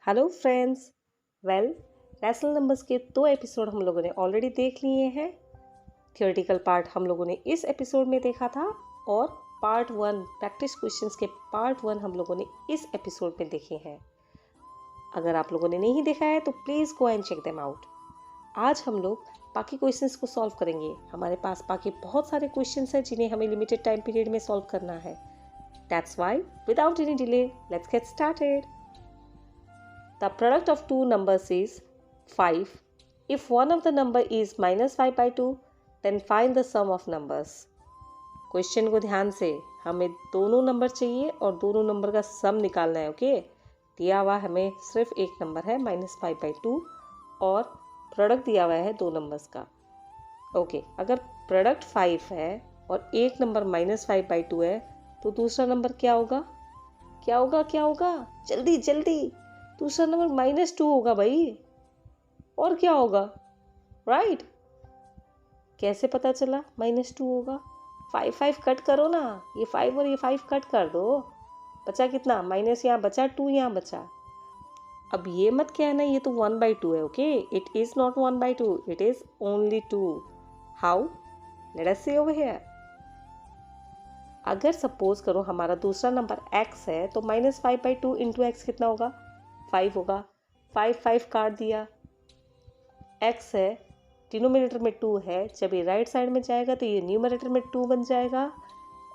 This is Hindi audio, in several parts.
Hello friends. रैशनल नंबर्स के 2 एपिसोड हम लोगों ने ऑलरेडी देख लिए हैं। थियोरेटिकल पार्ट हम लोगों ने इस एपिसोड में देखा था और पार्ट 1 प्रैक्टिस क्वेश्चंस के पार्ट 1 हम लोगों ने इस एपिसोड में देखे हैं। अगर आप लोगों ने नहीं देखा है तो please go and check them out. आज हम लोग बाकी क्वेश्चंस को सॉल्व करेंगे। हमारे पास बाकी बहुत सारे क्वेश्चंस हैं जिन्हें हमें लिमिटेड टाइम पीरियड में सॉल्व करना है। That's why without any delay let's get started. The product of two numbers is 5. If one of the number is minus 5 by 2, then find the sum of numbers. Question को ध्यान से, हमें दोनों नंबर चाहिए और दोनों नंबर का सम निकालना है। ओके, दिया हुआ हमें सिर्फ एक नंबर है -5/2 और प्रोडक्ट दिया हुआ है दो नंबर्स का। ओके, अगर प्रोडक्ट 5 है और एक नंबर -5/2 है तो दूसरा नंबर क्या होगा? क्या होगा? जल्दी जल्दी, दूसरा नंबर -2 होगा भाई। और क्या होगा? राइट, कैसे पता चला -2 होगा? 5 कट करो ना, ये 5 और ये 5 कट कर दो, बचा कितना? माइनस यहाँ बचा, 2 यहाँ बचा। अब ये मत कहना ये तो 1/2 है। Okay, it is not 1/2, it is only 2। How? Let us see over here. अगर सपोज करो हमारा दूसरा नंबर x है तो -5/2 इंटू एक्स कितना होगा? 5 होगा। 5 काट दिया। x है, डिनोमिनेटर में 2 है, जब ये राइट साइड में जाएगा तो ये न्यूमरेटर में 2 बन जाएगा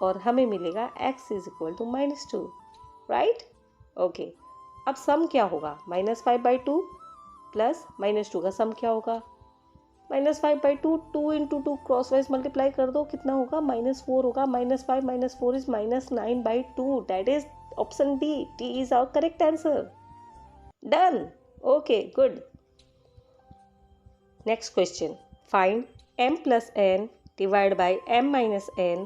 और हमें मिलेगा x is equal to -2। Right? Okay, अब सम क्या होगा? -5/2 प्लस -2 का सम क्या होगा? -5/2 2 इंटू 2 क्रॉस वाइज मल्टीप्लाई कर दो, कितना होगा? -4 होगा। -5 - 4 इज -9/2। That is option D. D is our correct answer. Done. Okay, good. Next question. Find m plus n divided by m minus n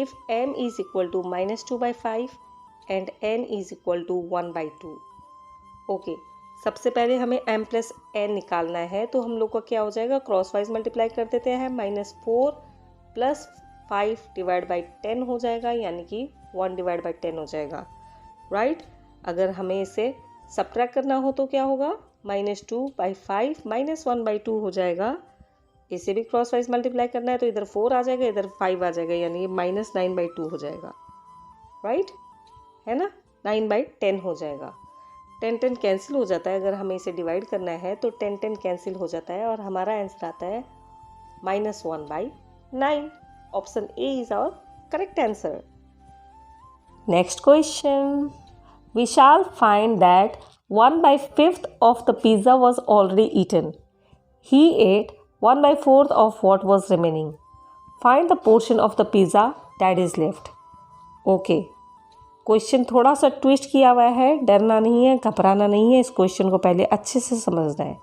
if m is equal to -2/5 and n is equal to 1/2. Okay, सबसे पहले हमें m plus n निकालना है तो हम लोग का क्या हो जाएगा? क्रॉस वाइज मल्टीप्लाई कर देते हैं। -4 प्लस 5 डिवाइड बाई 10 हो जाएगा, यानी कि 1 डिवाइड बाई 10 हो जाएगा। राइट? अगर हमें इसे सब्ट्रैक्ट करना हो तो क्या होगा? -2/5 -1/2 हो जाएगा। इसे भी क्रॉस वाइज मल्टीप्लाई करना है तो इधर 4 आ जाएगा, इधर 5 आ जाएगा, यानी ये -9/2 हो जाएगा। राइट है ना? 9/10 हो जाएगा। 10 कैंसिल हो जाता है। अगर हमें इसे डिवाइड करना है तो 10 कैंसिल हो जाता है और हमारा आंसर आता है -1/9। Option A is our correct answer. Next question. We shall find that 1/5 of the pizza was already eaten. He ate 1/4 of what was remaining. Find the portion of the pizza that is left. Okay. Question थोड़ा सा ट्विस्ट किया हुआ है। डरना नहीं है, घबराना नहीं है, इस क्वेश्चन को पहले अच्छे से समझना है।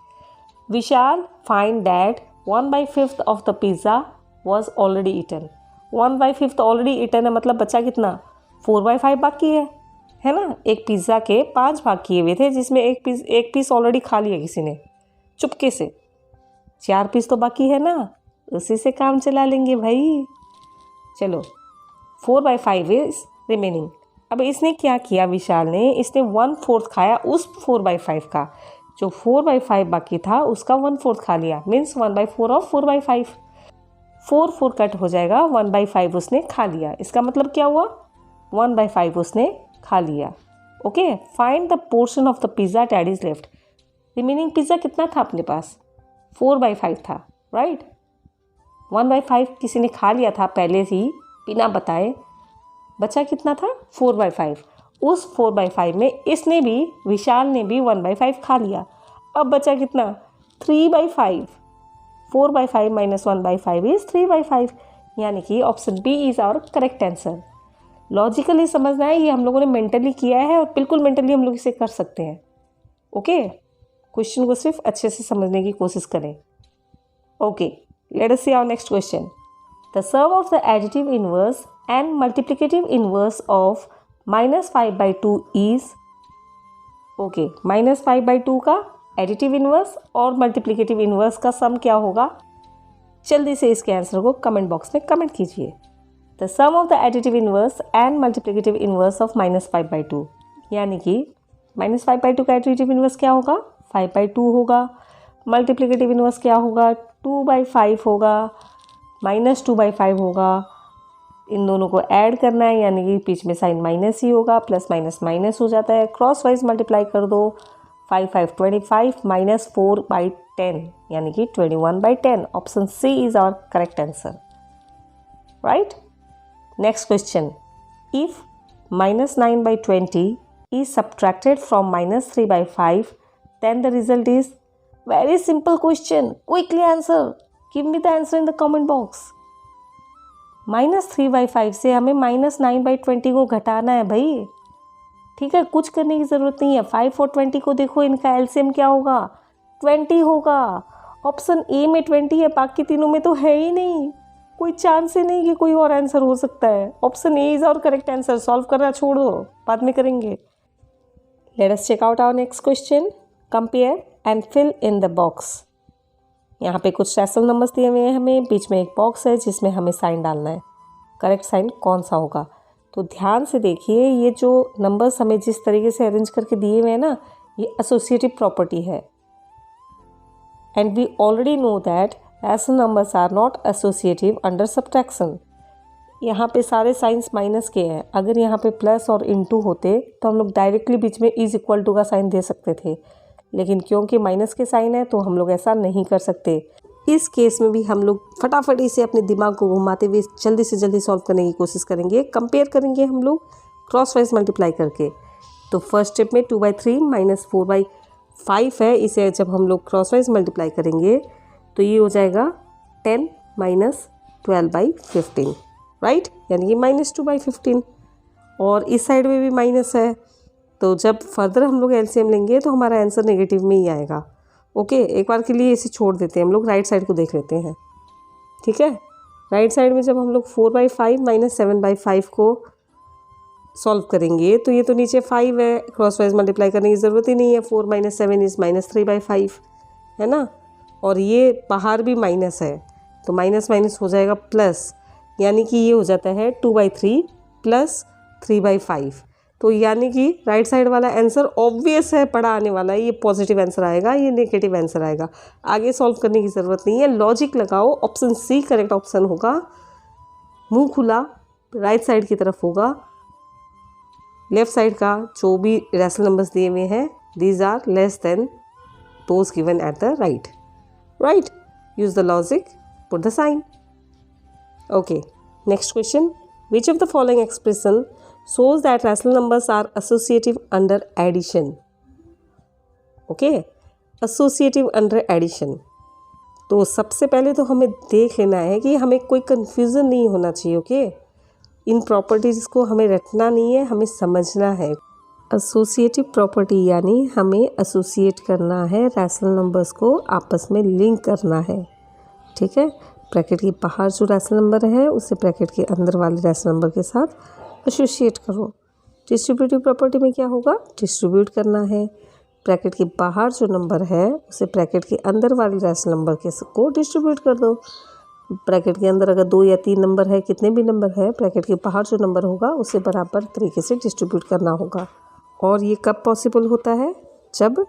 We shall find that 1/5 of the pizza was already eaten. 1/5 already eaten है, मतलब बचा कितना? 4/5 बाकी है ना? एक पिज़्ज़ा के 5 भाग किए हुए थे जिसमें एक पीस ऑलरेडी खा लिया किसी ने चुपके से। 4 पीस तो बाकी है ना, उसी से काम चला लेंगे भाई। चलो, 4/5 इज रिमेनिंग। अब इसने क्या किया विशाल ने? इसने 1/4 खाया उस 4/5 का। जो 4/5 बाकी था उसका 1/4 खा लिया, मीन्स 1/4 ऑफ 4/5। 4 कट हो जाएगा, 1/5 उसने खा लिया। इसका मतलब क्या हुआ? 1/5 उसने खा लिया। Okay, find the portion of the pizza that is left. Remaining pizza कितना था अपने पास? 4/5 था। राइट? 1/5 किसी ने खा लिया था पहले ही बिना बताए। बचा कितना था? 4/5। उस 4/5 में इसने भी, विशाल ने भी 1/5 खा लिया। अब बचा कितना? 3/5। 4/5 - 1/5 इज 3/5, यानी कि option B is our correct answer. Logically समझना है, ये हम लोगों ने मेंटली किया है और बिल्कुल मेंटली हम लोग इसे कर सकते हैं। ओके, क्वेश्चन को सिर्फ अच्छे से समझने की कोशिश करें। Okay, let us see our next question. The sum of the additive inverse and multiplicative inverse of -5/2 is. Okay, -5/2 का एडिटिव इनवर्स और मल्टीप्लिकेटिव इनवर्स का सम क्या होगा? जल्दी से इसके आंसर को कमेंट बॉक्स में कमेंट कीजिए। The sum of the additive inverse and multiplicative inverse of -5/2, यानी कि -5/2 का एडिटिव इन्वर्स क्या होगा? 5/2 होगा। मल्टीप्लिकेटिव इन्वर्स क्या होगा? 2/5 होगा, -2/5 होगा। इन दोनों को ऐड करना है, यानी कि बीच में साइन माइनस ही होगा, प्लस माइनस माइनस हो जाता है। क्रॉस वाइज मल्टीप्लाई कर दो, 5 5 25 -4/10 यानी कि 21/10। Option C is our correct answer, right. Next question, if -9/20 is subtracted from -3/5, then the result is, very simple question, quickly answer, give me the answer in the comment box। -3/5 से हमें -9/20 को घटाना है भाई, ठीक है, कुछ करने की ज़रूरत नहीं है। 5 और 20 को देखो, इनका एलसीएम क्या होगा? 20 होगा। ऑप्शन ए में 20 है, बाकी तीनों में तो है ही नहीं, कोई चांस ही नहीं कि कोई और आंसर हो सकता है। Option A is our correct answer. Solve करना छोड़ दो, बाद में करेंगे। Let us check out our next question. Compare and fill in the box. यहाँ पे कुछ रैशनल नंबर्स दिए हुए हैं हमें, बीच में एक बॉक्स है जिसमें हमें साइन डालना है। करेक्ट साइन कौन सा होगा? तो ध्यान से देखिए, ये जो नंबर्स हमें जिस तरीके से अरेंज करके दिए हुए हैं ना, ये एसोसिएटिव प्रॉपर्टी है। And we already know that rational numbers are not associative under subtraction. यहाँ पे सारे साइंस माइनस के हैं। अगर यहाँ पे प्लस और इनटू होते तो हम लोग डायरेक्टली बीच में इज इक्वल टू का साइन दे सकते थे, लेकिन क्योंकि माइनस के साइन है तो हम लोग ऐसा नहीं कर सकते। इस केस में भी हम लोग फटाफट से अपने दिमाग को घुमाते हुए जल्दी से जल्दी सॉल्व करने की कोशिश करेंगे। कंपेयर करेंगे हम लोग क्रॉस वाइज मल्टीप्लाई करके। तो फर्स्ट स्टेप में 2/3 -4/5 है, इसे जब हम लोग क्रॉस वाइज मल्टीप्लाई करेंगे तो ये हो जाएगा 10 - 12/15, राइट, यानी कि -2/15। और इस साइड में भी माइनस है, तो जब फर्दर हम लोग एलसीएम लेंगे तो हमारा आंसर नेगेटिव में ही आएगा। ओके, एक बार के लिए इसे छोड़ देते हैं, हम लोग राइट साइड को देख लेते हैं, ठीक है। राइट साइड में जब हम लोग 4/5 - 7/5 को सॉल्व करेंगे तो ये तो नीचे 5 है, क्रॉस वाइज मल्टीप्लाई करने की ज़रूरत ही नहीं है। 4 - 7 इज़ -3/5, है ना। और ये बाहर भी माइनस है, तो माइनस माइनस हो जाएगा प्लस, यानी कि ये हो जाता है 2/3 + 3/5। तो यानी कि राइट साइड वाला आंसर ऑब्वियस है, पढ़ा आने वाला है, ये पॉजिटिव आंसर आएगा, ये नेगेटिव आंसर आएगा। आगे सॉल्व करने की ज़रूरत नहीं है, लॉजिक लगाओ। ऑप्शन सी करेक्ट ऑप्शन होगा। मुंह खुला राइट साइड की तरफ होगा। लेफ्ट साइड का जो भी रैशनल नंबर्स दिए हुए हैं, these are less than those given at the right, right. Use the logic, put the sign. Okay, next question, which of the following expression shows that rational numbers are associative under addition? Okay, associative under addition। तो सबसे पहले तो हमें देख लेना है कि हमें कोई confusion नहीं होना चाहिए। ओके, इन प्रॉपर्टीज़ को हमें रटना नहीं है, हमें समझना है। एसोसिएटिव प्रॉपर्टी यानी हमें एसोसिएट करना है, रैशनल नंबर्स को आपस में लिंक करना है, ठीक है। ब्रैकेट के बाहर जो रैशनल नंबर है उसे ब्रैकेट के अंदर वाले रैशनल नंबर के साथ एसोसिएट करो। डिस्ट्रीब्यूटिव प्रॉपर्टी में क्या होगा? डिस्ट्रीब्यूट करना है। ब्रैकेट के बाहर जो नंबर है उसे ब्रैकेट के अंदर वाले रैशनल नंबर के को डिस्ट्रीब्यूट कर दो। ब्रैकेट के अंदर अगर 2 या 3 नंबर है, कितने भी नंबर है, ब्रैकेट के बाहर जो नंबर होगा उसे बराबर तरीके से डिस्ट्रीब्यूट करना होगा। और ये कब पॉसिबल होता है? जब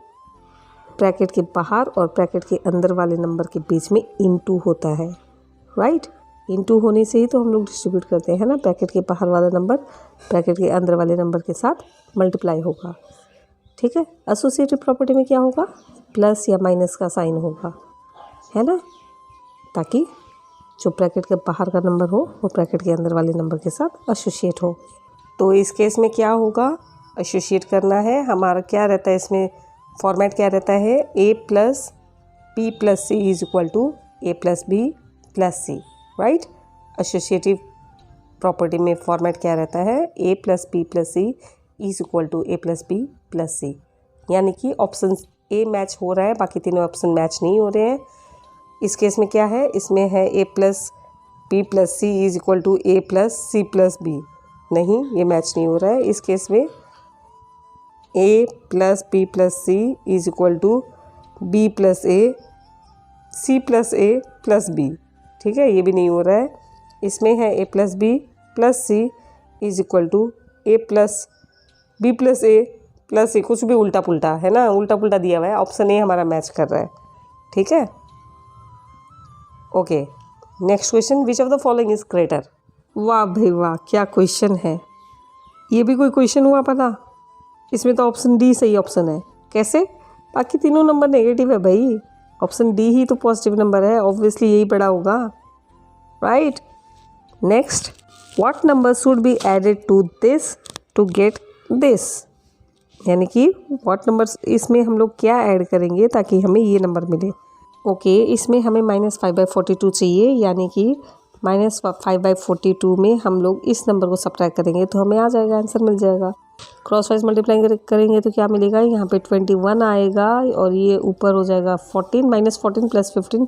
ब्रैकेट के बाहर और ब्रैकेट के अंदर वाले नंबर के बीच में इनटू होता है, राइट। इनटू होने से ही तो हम लोग डिस्ट्रीब्यूट करते हैं ना। ब्रैकेट के बाहर वाला नंबर ब्रैकेट के अंदर वाले नंबर के साथ मल्टीप्लाई होगा, ठीक है। एसोसिएटिव प्रॉपर्टी में क्या होगा? प्लस या माइनस का साइन होगा, है ना, ताकि जो ब्रैकेट के बाहर का नंबर हो वो ब्रैकेट के अंदर वाले नंबर के साथ एसोसिएट हो। तो इस केस में क्या होगा? एसोसिएट करना है। हमारा क्या रहता है इसमें? फॉर्मेट क्या रहता है? a + b + c is equal to a + b + c, right. Associative property में फॉर्मेट क्या रहता है? a + b + c is equal to a + b + c, यानी कि ऑप्शन ए मैच हो रहा है, बाकी तीनों ऑप्शन मैच नहीं हो रहे हैं। इस केस में क्या है? इसमें है a + b + c is equal to a + c + b, नहीं, ये मैच नहीं हो रहा है। इस केस में a + b + c is equal to b + a c + a + b, ठीक है, ये भी नहीं हो रहा है। इसमें है a + b + c is equal to a + b + a plus ये कुछ भी उल्टा पुल्टा है ना, उल्टा पुल्टा दिया हुआ है, ऑप्शन ए हमारा मैच कर रहा है, ठीक है। Okay, next question, which of the following is greater. वाह भाई वाह, क्या क्वेश्चन है, ये भी कोई क्वेश्चन हुआ पता। इसमें तो ऑप्शन डी सही ऑप्शन है, कैसे, बाकी तीनों नंबर नेगेटिव है भाई, ऑप्शन डी ही तो पॉजिटिव नंबर है, ऑब्वियसली यही पड़ा होगा, right. Next, what number should be added to this to get this, यानी कि व्हाट नंबर्स, इसमें हम लोग क्या ऐड करेंगे ताकि हमें ये नंबर मिले। ओके, इसमें हमें -5/42 चाहिए, यानी कि -5/42 में हम लोग इस नंबर को सब्ट्रैक्ट करेंगे तो हमें आ जाएगा, आंसर मिल जाएगा। क्रॉस वाइज मल्टीप्लाई करेंगे तो क्या मिलेगा, यहाँ पे 21 आएगा और ये ऊपर हो जाएगा 14 -14 + 15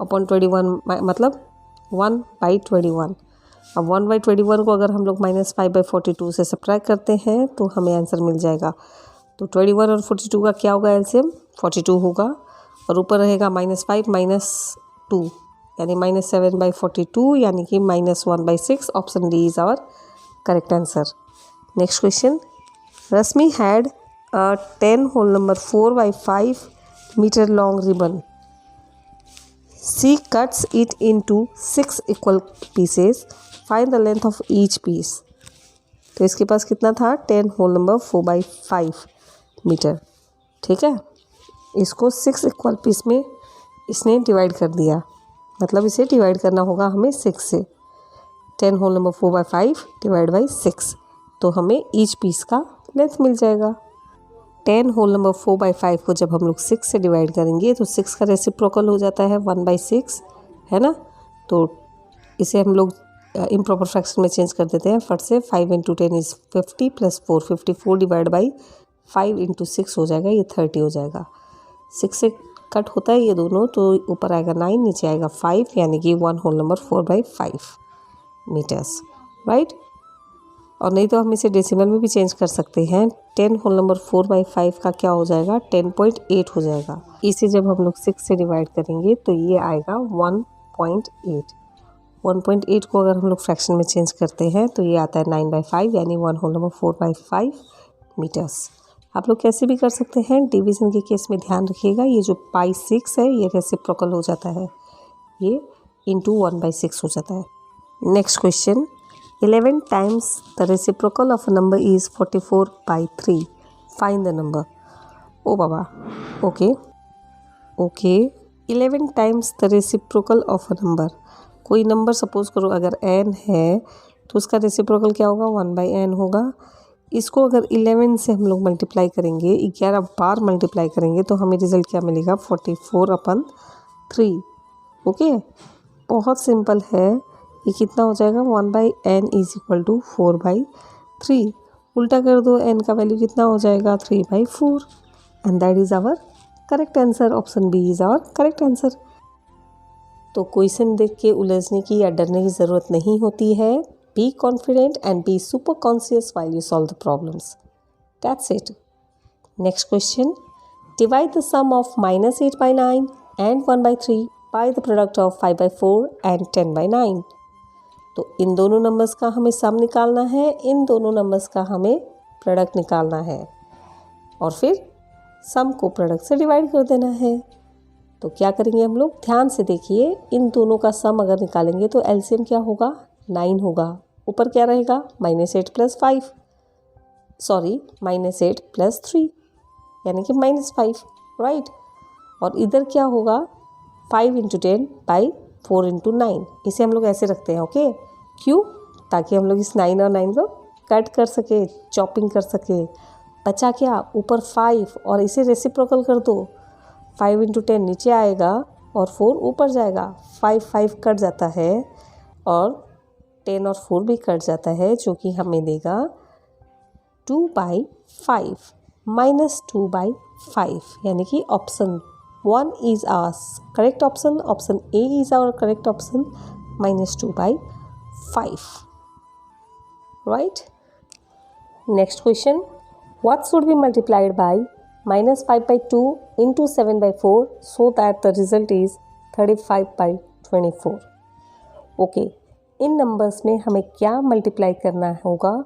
अपॉन 21, मतलब 1/21। अब 1/21 को अगर हम लोग -5/42 से सब्ट्रैक्ट करते हैं तो हमें आंसर मिल जाएगा। तो 21 और 42 का क्या होगा एलसीएम, 42 होगा, और ऊपर रहेगा -5 - 2 यानी -7/42, यानी कि -1/6। Option D is our correct answer. Next question, Rashmi had a 10 whole number 4/5 meter long ribbon. She cuts it into 6 equal pieces. Find the length of each piece. तो इसके पास कितना था, 10 whole number 4/5 मीटर, ठीक है। इसको 6 इक्वल पीस में इसने डिवाइड कर दिया, मतलब इसे डिवाइड करना होगा हमें 6 से। 10 होल नंबर 4/5 डिवाइड बाई 6, तो हमें ईच पीस का लेंथ मिल जाएगा। 10 होल नंबर 4/5 को जब हम लोग 6 से डिवाइड करेंगे तो 6 का रेसिप्रोकल हो जाता है 1/6, है ना। तो इसे हम लोग इम्प्रॉपर फ्रैक्शन में चेंज कर देते हैं फट से। 5 × 10 इज़ 50 + 4 54 डिवाइड बाई 5 × 6 हो जाएगा, ये 30 हो जाएगा। 6 से कट होता है ये दोनों, तो ऊपर आएगा 9, नीचे आएगा 5, यानी कि 1 होल नंबर 4/5 मीटर्स, राइट। और नहीं तो हम इसे डेसिमल में भी चेंज कर सकते हैं। 10 होल नंबर 4/5 का क्या हो जाएगा, 10.8 हो जाएगा। इसे जब हम लोग 6 से डिवाइड करेंगे तो ये आएगा 1.8। 1.8 को अगर हम लोग फ्रैक्शन में चेंज करते हैं तो ये आता है 9/5, यानी 1 होल नंबर 4/5 मीटर्स। आप लोग कैसे भी कर सकते हैं, डिवीज़न के केस में ध्यान रखिएगा, ये जो π6 है ये रेसिप्रोकल हो जाता है, ये इंटू 1/6 हो जाता है। Next question, 11 times the reciprocal of a number is 44/3, find the number. ओ बाबा, okay 11 times the reciprocal of a number, कोई नंबर सपोज करो अगर n है तो उसका रेसिप्रोकल क्या होगा, 1/n होगा। इसको अगर 11 से हम लोग मल्टीप्लाई करेंगे, 11 बार मल्टीप्लाई करेंगे तो हमें रिजल्ट क्या मिलेगा, 44/3। ओके, बहुत सिंपल है, ये कितना हो जाएगा, 1/n = 4/3। उल्टा कर दो, n का वैल्यू कितना हो जाएगा, 3/4, and that is our correct answer. Option B is our correct answer. तो क्वेश्चन देख के उलझने की या डरने की ज़रूरत नहीं होती है। Be confident and be super conscious while you solve the problems. That's it. Next question. Divide the sum of -8/9 and 1/3 by the product of 5/4 and 10/9. तो इन दोनों नंबर्स का हमें सम निकालना है, इन दोनों नंबर्स का हमें प्रोडक्ट निकालना है, और फिर सम को प्रोडक्ट से डिवाइड कर देना है। तो क्या करेंगे हम लोग, ध्यान से देखिए, इन दोनों का सम अगर निकालेंगे तो एलसीएम क्या होगा, 9 होगा। ऊपर क्या रहेगा, -8 + 5, सॉरी -8 + 3, यानी कि -5, राइट। और इधर क्या होगा, 5 × 10/4 × 9, इसे हम लोग ऐसे रखते हैं, ओके। क्यों, ताकि हम लोग इस 9 और 9 को कट कर सके, चॉपिंग कर सके। बचा क्या, ऊपर 5 और इसे रेसिप्रोकल कर दो, 5 × 10 नीचे आएगा और 4 ऊपर जाएगा। 5 कट जाता है और 10 और 4 भी कट जाता है, जो कि हमें देगा 2/5 -2/5, यानी कि option 1 is our correct option. Option A is our correct option, -2/5, right. Next question, what should be multiplied by -5/2 into 7/4 so that the result is 35/24। Okay, इन नंबर्स में हमें क्या मल्टीप्लाई करना होगा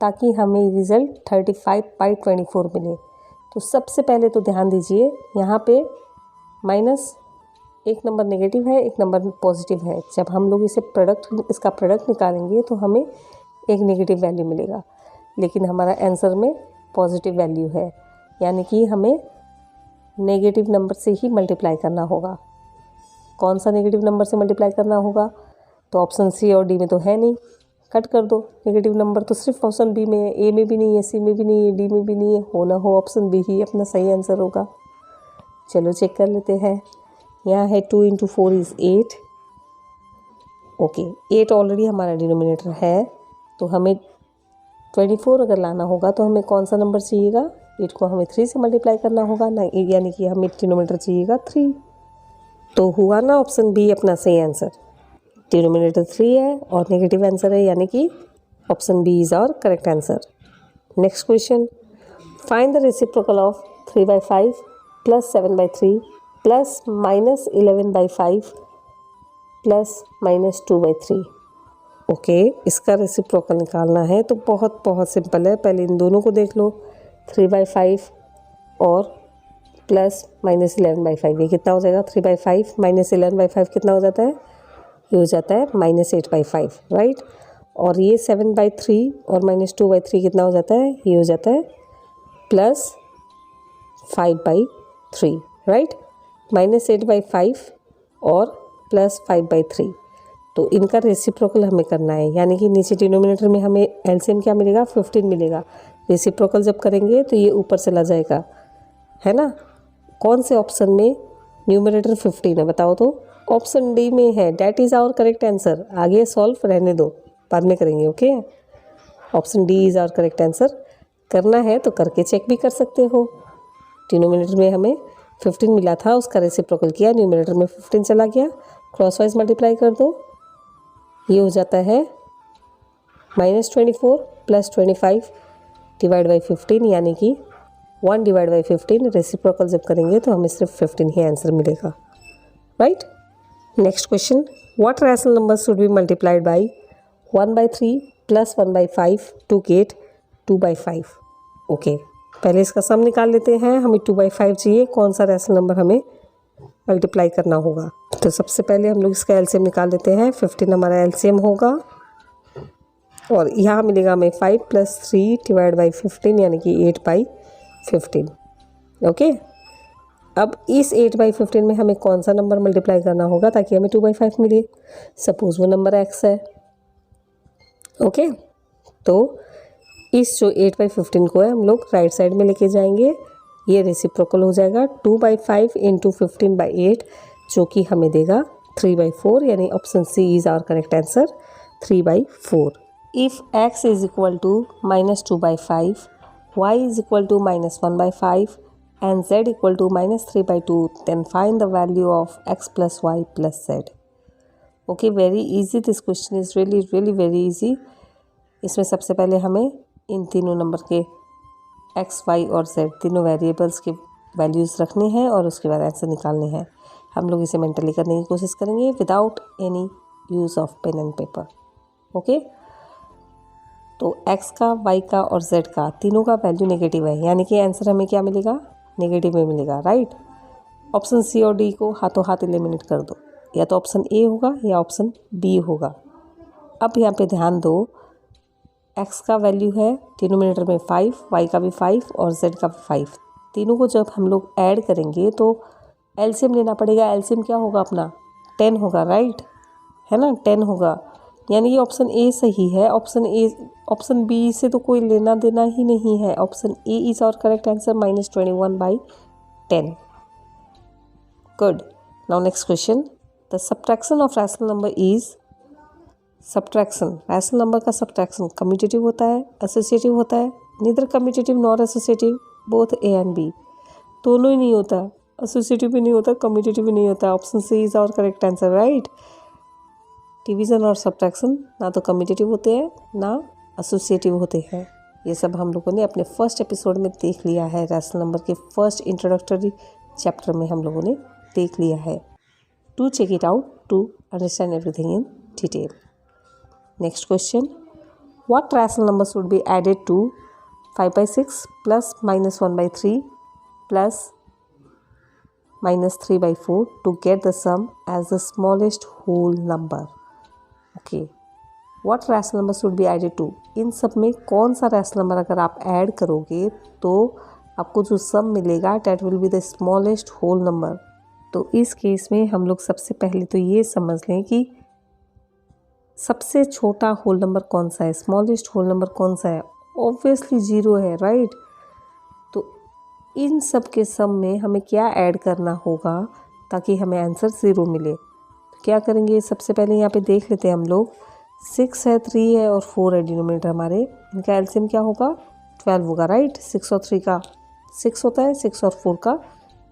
ताकि हमें रिज़ल्ट 35/24 मिले। तो सबसे पहले तो ध्यान दीजिए, यहाँ पे माइनस एक नंबर नेगेटिव है, एक नंबर पॉजिटिव है। जब हम लोग इसका प्रोडक्ट निकालेंगे तो हमें एक नेगेटिव वैल्यू मिलेगा, लेकिन हमारा आंसर में पॉजिटिव वैल्यू है, यानी कि हमें नेगेटिव नंबर से ही मल्टीप्लाई करना होगा। कौन सा नेगेटिव नंबर से मल्टीप्लाई करना होगा? तो ऑप्शन सी और डी में तो है नहीं, कट कर दो। नेगेटिव नंबर तो सिर्फ ऑप्शन बी में है, ए में भी नहीं है, सी में भी नहीं है, डी में भी नहीं है। हो ना हो ऑप्शन बी ही अपना सही आंसर होगा। चलो चेक कर लेते हैं। यहाँ है 2 × 4 = 8। ओके, 8 ऑलरेडी हमारा डिनोमिनेटर है, तो हमें 24 अगर लाना होगा तो हमें कौन सा नंबर चाहिएगा? 8 को हमें 3 से मल्टीप्लाई करना होगा ना, यानी कि हमें डिनोमिनेटर चाहिएगा 3। तो हुआ ना ऑप्शन बी अपना सही आंसर। डिनोमिनेटर 3 है और नेगेटिव आंसर है, यानी कि option B is our correct answer. Next question, find the reciprocal of 3/5 + 7/3 + -11/5 + -2/3। Okay, इसका रेसिप्रोकल निकालना है तो बहुत बहुत सिंपल है। पहले इन दोनों को देख लो, 3/5 और प्लस -11/5, ये कितना हो जाएगा? 3/5 -11/5 कितना हो जाता है? ये हो जाता है -8/5, राइट। और ये 7/3 और -2/3 कितना हो जाता है? ये हो जाता है +5/3, राइट। -8/5 और +5/3, तो इनका रेसिप्रोकल हमें करना है, यानी कि नीचे डिनोमिनेटर में हमें एलसीएम क्या मिलेगा? 15 मिलेगा। रेसिप्रोकल जब करेंगे तो ये ऊपर चला जाएगा, है ना। कौन से ऑप्शन में न्यूमरेटर 15 है बताओ तो? ऑप्शन डी में है, that is our correct answer. आगे सॉल्व रहने दो, बाद में करेंगे, okay. Option D is our correct answer. करना है तो करके चेक भी कर सकते हो। डिनोमिनेटर में हमें 15 मिला था, उसका रेसिप्रोकल किया, न्यूमरेटर में 15 चला गया, क्रॉसवाइज मल्टीप्लाई कर दो, ये हो जाता है -24 + 25 / 15, यानी कि 1 / 15। रेसिप्रोकल जब करेंगे तो हमें सिर्फ 15 ही आंसर मिलेगा, right. Next question, what rational number should be multiplied bye 1/3 + 1/5 to get 2/5? Okay, पहले इसका सम निकाल लेते हैं। हमें 2/5 चाहिए, कौन सा रैशनल नंबर हमें मल्टीप्लाई करना होगा? तो सबसे पहले हम लोग इसका एलसीएम निकाल लेते हैं। 15 हमारा एलसीएम होगा और यहाँ मिलेगा हमें 5 + 3 / 15, यानी कि 8/15, ओके। अब इस 8/15 में हमें कौन सा नंबर मल्टीप्लाई करना होगा ताकि हमें 2/5 मिले? सपोज वो नंबर x है, ओके। तो इस जो 8/15 को है हम लोग राइट साइड में लेके जाएंगे, ये रेसिप्रोकल हो जाएगा 2/5 × 15/8, जो कि हमें देगा 3/4, यानी option C is our correct answer, 3/4। If x is equal to -2/5, y is equal to -1/5 and z equal to -3/2, then find the value of x plus y plus z. Okay, very easy. This question is really very easy. इसमें सबसे पहले हमें इन तीनों नंबर के x, y और z तीनों वेरिएबल्स के वैल्यूज़ रखने हैं और उसके बाद आंसर निकालने हैं। हम लोग इसे मेंटली करने की कोशिश करेंगे without any use of pen and paper, okay. तो x का, y का और z का तीनों का वैल्यू नेगेटिव है, यानी कि आंसर हमें क्या मिलेगा? नेगेटिव में मिलेगा, राइट। ऑप्शन सी और डी को हाथों हाथ एलिमिनेट कर दो, या तो ऑप्शन ए होगा या ऑप्शन बी होगा। अब यहाँ पे ध्यान दो, x का वैल्यू है डिनोमिनेटर में 5, y का भी 5 और z का भी 5। तीनों को जब हम लोग ऐड करेंगे तो एलसीएम लेना पड़ेगा। एलसीएम क्या होगा अपना? 10 होगा, राइट, है ना, 10 होगा, यानी कि ऑप्शन ए सही है। ऑप्शन बी से तो कोई लेना देना ही नहीं है। Option A is our correct answer, -21/10। Good. Now next question, the subtraction of rational number is. Subtraction, rational number का सब्ट्रैक्शन कम्यूटेटिव होता है, एसोसिएटिव होता है? Neither commutative nor associative, both A and B. दोनों ही नहीं होता, एसोसिएटिव भी नहीं होता, कम्यूटेटिव भी नहीं होता। Option C is our correct answer, right. Division और सब्ट्रैक्शन ना तो कम्यूटेटिव होते हैं ना एसोसिएटिव होते हैं। ये सब हम लोगों ने अपने फर्स्ट एपिसोड में देख लिया है। रैशनल नंबर के फर्स्ट इंट्रोडक्टरी चैप्टर में हम लोगों ने देख लिया है। To check it out to understand everything in detail. Next question, What rational number should be added to 5/6 plus -1/3 plus -3/4 to get the sum as the smallest whole number? Okay. What rational number should be added to? इन सब में कौन सा rational number अगर आप ऐड करोगे तो आपको जो सम मिलेगा that will be the smallest whole number. तो इस केस में हम लोग सबसे पहले तो ये समझ लें कि सबसे छोटा होल नंबर कौन सा है, स्मॉलेस्ट होल नंबर कौन सा है. ऑब्वियसली 0 है, राइट. तो इन सब के सम में हमें क्या ऐड करना होगा ताकि हमें आंसर 0 मिले. तो क्या करेंगे, सबसे पहले यहाँ पे देख लेते हैं हम लोग. 6 है, 3 है और 4 है डिनोमिनेटर हमारे. इनका एलसीएम क्या होगा, 12 होगा, राइट. 6 और 3 का 6 होता है, 6 और 4 का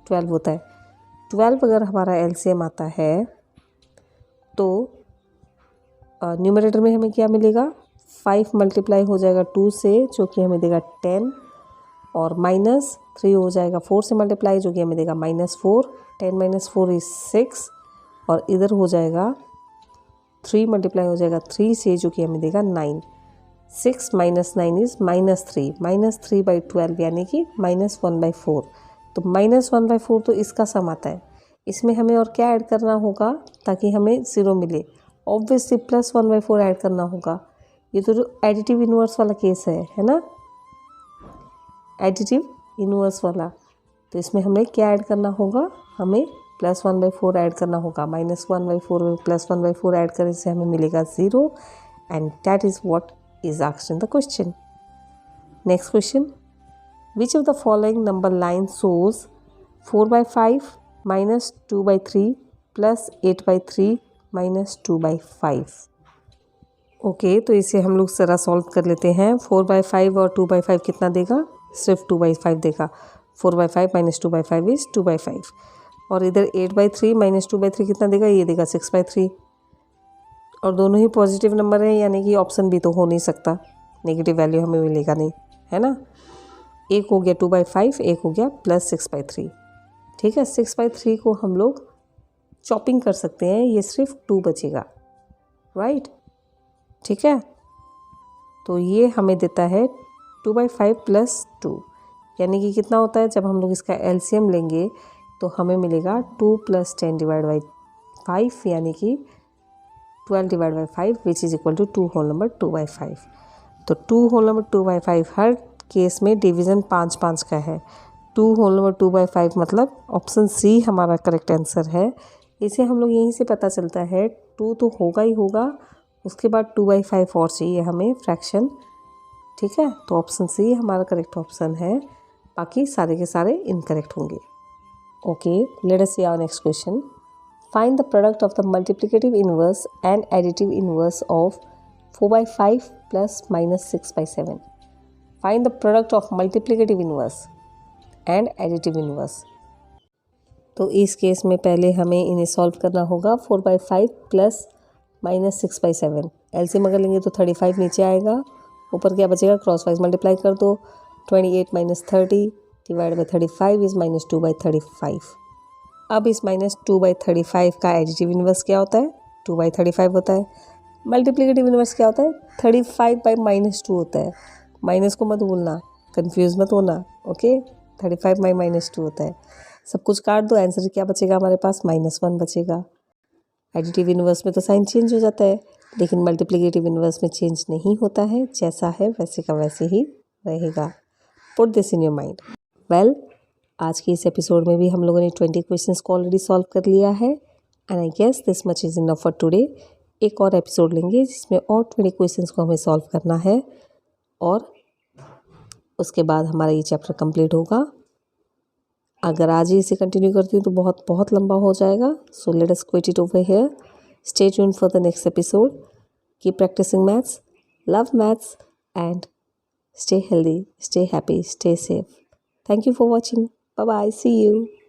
12 होता है. 12 अगर हमारा एलसीएम आता है तो न्यूमरेटर में हमें क्या मिलेगा, 5 मल्टीप्लाई हो जाएगा 2 से जो कि हमें देगा 10 और -3 हो जाएगा 4 से मल्टीप्लाई जो कि हमें देगा -4. 10 - 4 इज़ 6 और इधर हो जाएगा 3 मल्टीप्लाई हो जाएगा 3 से जो कि हमें देगा 9. 6 - 9 इज़ -3. -3/12 यानी कि -1/4. तो -1/4 तो इसका सम आता है. इसमें हमें और क्या ऐड करना होगा ताकि हमें 0 मिले. ऑब्वियसली +1/4 ऐड करना होगा. ये तो जो एडिटिव इनवर्स वाला केस है ना, एडिटिव इनवर्स वाला. तो इसमें हमें क्या ऐड करना होगा, हमें +1/4 ऐड करना होगा. -1/4 में +1/4 ऐड करने से हमें मिलेगा 0 and that is what is asked in the question. Next question, which of the following number line shows 4/5 -2/3 +8/3 -2/5. Okay, तो इसे हम लोग ज़रा सॉल्व कर लेते हैं. 4/5 और 2/5 कितना देगा, सिर्फ 2/5 देगा. 4/5 - 2/5 इज़ 2/5. और इधर 8/3 - 2/3 कितना देगा, ये देगा 6/3. और दोनों ही पॉजिटिव नंबर हैं यानी कि ऑप्शन भी तो हो नहीं सकता, नेगेटिव वैल्यू हमें मिलेगा नहीं, है ना. एक हो गया 2/5, एक हो गया +6/3. ठीक है, 6/3 को हम लोग चॉपिंग कर सकते हैं, ये सिर्फ 2 बचेगा, राइट. ठीक है, तो ये हमें देता है 2/5 + 2 यानी कि कितना होता है, जब हम लोग इसका एलसीएम लेंगे तो हमें मिलेगा 2 + 10 / 5 यानी कि 12 / 5 which is equal to 2 whole number 2/5. तो 2 होल नंबर 2/5 हर केस में डिवीज़न 5-5 का है. 2 होल नंबर 2/5 मतलब ऑप्शन सी हमारा करेक्ट आंसर है. इसे हम लोग यहीं से पता चलता है 2 तो होगा ही होगा, उसके बाद 2/5 और चाहिए हमें फ्रैक्शन. ठीक है, तो ऑप्शन सी हमारा करेक्ट ऑप्शन है, बाकी सारे के सारे इनकरेक्ट होंगे. Okay, let us see our next question. Find the product of the multiplicative inverse and additive inverse of 4/5 + -6/7. Find the product of multiplicative inverse and additive inverse. तो इस केस में पहले हमें इन्हें सॉल्व करना होगा. 4/5 + -6/7. एलसीएम अगर लेंगे तो 35 नीचे आएगा, ऊपर क्या बचेगा, क्रॉस वाइज मल्टीप्लाई कर दो. 28 - 30 / 35 इज़ -2/35. अब इस -2/35 का एडिटिव इनवर्स क्या होता है, 2/35 होता है. मल्टीप्लिकेटिव इनवर्स क्या होता है, 35/-2 होता है. माइनस को मत भूलना, कंफ्यूज मत होना. ओके, 35/-2 होता है. सब कुछ काट दो, आंसर क्या बचेगा हमारे पास, -1 बचेगा. एडिटिव इनवर्स में तो साइन चेंज हो जाता है, लेकिन मल्टीप्लिकेटिव इनवर्स में चेंज नहीं होता है, जैसा है वैसे का वैसे ही रहेगा. Put this in your mind. Well, आज के इस एपिसोड में भी हम लोगों ने 20 क्वेश्चंस को ऑलरेडी सॉल्व कर लिया है and I guess this much is enough for today. एक और एपिसोड लेंगे जिसमें और 20 क्वेश्चंस को हमें सॉल्व करना है और उसके बाद हमारा ये चैप्टर कंप्लीट होगा. अगर आज ही इसे कंटिन्यू करती हूँ तो बहुत बहुत लंबा हो जाएगा. So let us quit it over here. Stay tuned for the next episode. Keep practising maths, love maths and stay healthy, stay happy, stay safe. Thank you for watching. Bye bye. See you.